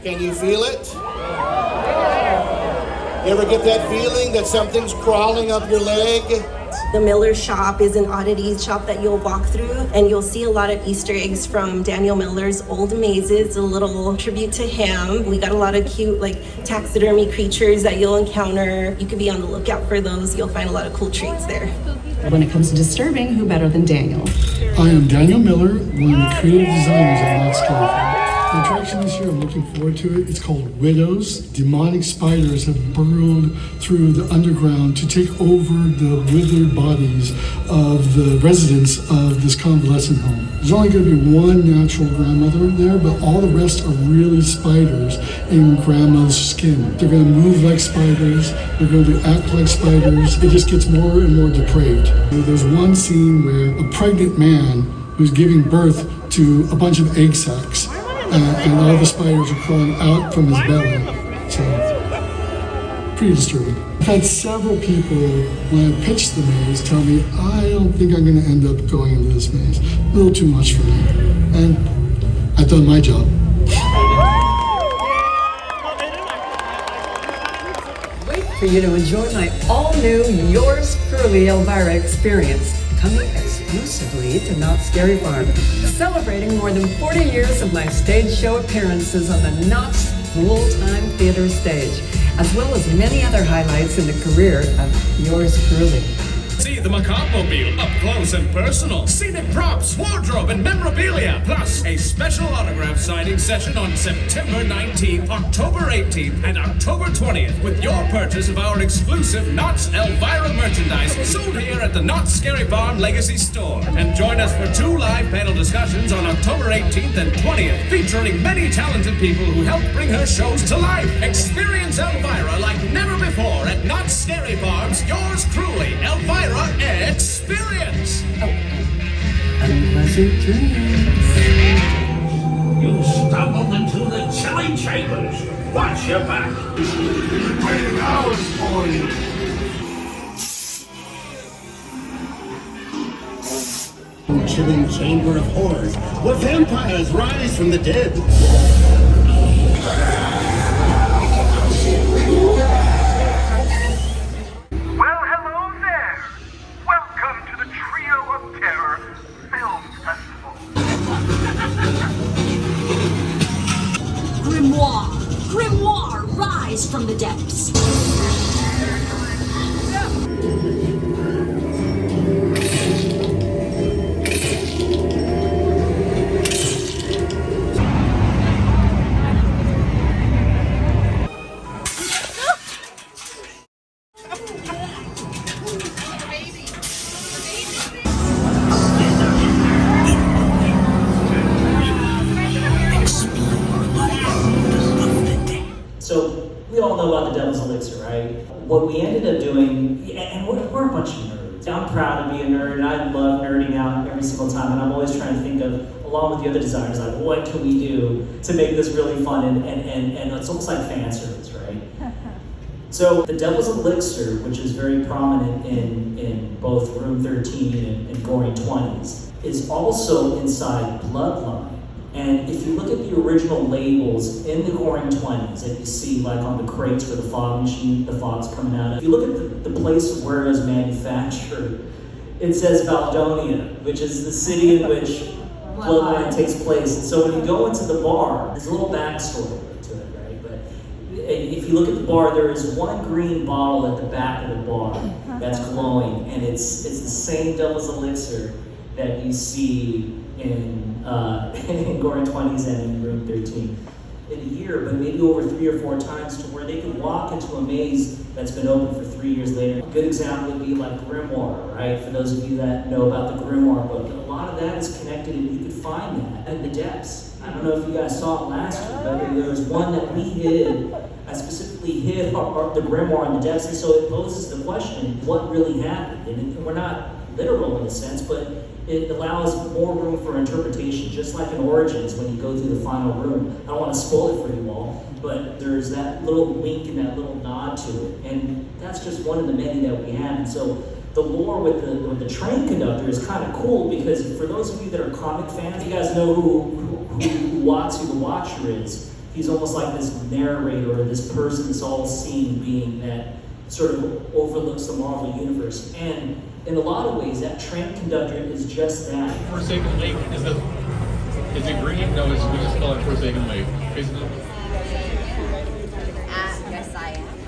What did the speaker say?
Can you feel it? You ever get that feeling that something's crawling up your leg? The Miller shop is an oddity shop that you'll walk through, and you'll see a lot of Easter eggs from Daniel Miller's old mazes, a little tribute to him. We got a lot of cute taxidermy creatures that you'll encounter. You can be on the lookout for those. You'll find a lot of cool treats there. When it comes to disturbing, who better than Daniel? I am Daniel Miller, one of the creative designers at Not Scary Farm. The attraction this year, I'm looking forward to it. It's called Widows. Demonic spiders have burrowed through the underground to take over the withered bodies of the residents of this convalescent home. There's only going to be one natural grandmother there, but all the rest are really spiders in grandma's skin. They're going to move like spiders. They're going to act like spiders. It just gets more and more depraved. There's one scene where a pregnant man who's giving birth to a bunch of egg sacs. And all the spiders are crawling out from his belly. So, pretty disturbing. I've had several people, when I pitched the maze, tell me, I don't think I'm going to end up going into this maze. A little too much for me. And I've done my job. Wait for you to enjoy my all-new Yours Truly Elvira experience, coming exclusively to Not Scary Farm, celebrating more than 40 years of my stage show appearances on the Knott's full-time theater stage, as well as many other highlights in the career of Yours Truly. See the Macabre-mobile up close and personal. Scenic props, wardrobe, and memorabilia. Plus, a special autograph signing session on September 19th, October 18th, and October 20th with your purchase of our exclusive Knott's Elvira merchandise sold here at the Not Scary Farm Legacy Store. And join us for 2 live panel discussions on October 18th and 20th, featuring many talented people who helped bring her shows to life. Experience Elvira like never before at Not Scary Farm's Yours Truly Elvira Experience. Unpleasant dreams. You stumbled into the chilling chambers. Watch your back. Waiting hours for you. The chilling chamber of horrors, where vampires rise from the dead. Grimoire, rise from the depths. So we all know about the Devil's Elixir, right? What we ended up doing, and we're a bunch of nerds. I'm proud to be a nerd, and I love nerding out every single time, and I'm always trying to think of, along with the other designers, like what can we do to make this really fun, and it's almost like fan service, right? So the Devil's Elixir, which is very prominent in both Room 13 and Goring 20s, is also inside Bloodline. And if you look at the original labels in the Goring 20s that you see like on the crates where the fog machine, the fog's coming out of, if you look at the place where it was manufactured, it says Valdonia, which is the city in which Bloodline takes place. And so when you go into the bar, there's a little backstory to it, right? But if you look at the bar, there is one green bottle at the back of the bar that's glowing, and it's the same Devil's Elixir that you see in Goring 20s and in Room 13 in a year, but maybe over 3 or 4 times, to where they could walk into a maze that's been open for 3 years later. A good example would be like Grimoire, right? For those of you that know about the Grimoire book, and a lot of that is connected, and you could find that in the depths. I don't know if you guys saw it last year, but there was one that we hid. I specifically hid the Grimoire in the depths, and so it poses the question, what really happened? And we're not literal in a sense, but it allows more room for interpretation, just like in Origins when you go through the final room. I don't want to spoil it for you all, but there's that little wink and that little nod to it. And that's just one of the many that we have. And so the lore with the train conductor is kind of cool, because for those of you that are comic fans, you guys know who Watsu the Watcher is. He's almost like this narrator or this person, this all-seeing being that sort of overlooks the Marvel universe. And in a lot of ways, that train conductor is just that. Forsaken Lake, is it green? No, we just call it Forsaken Lake. Isn't it? Yes, I am.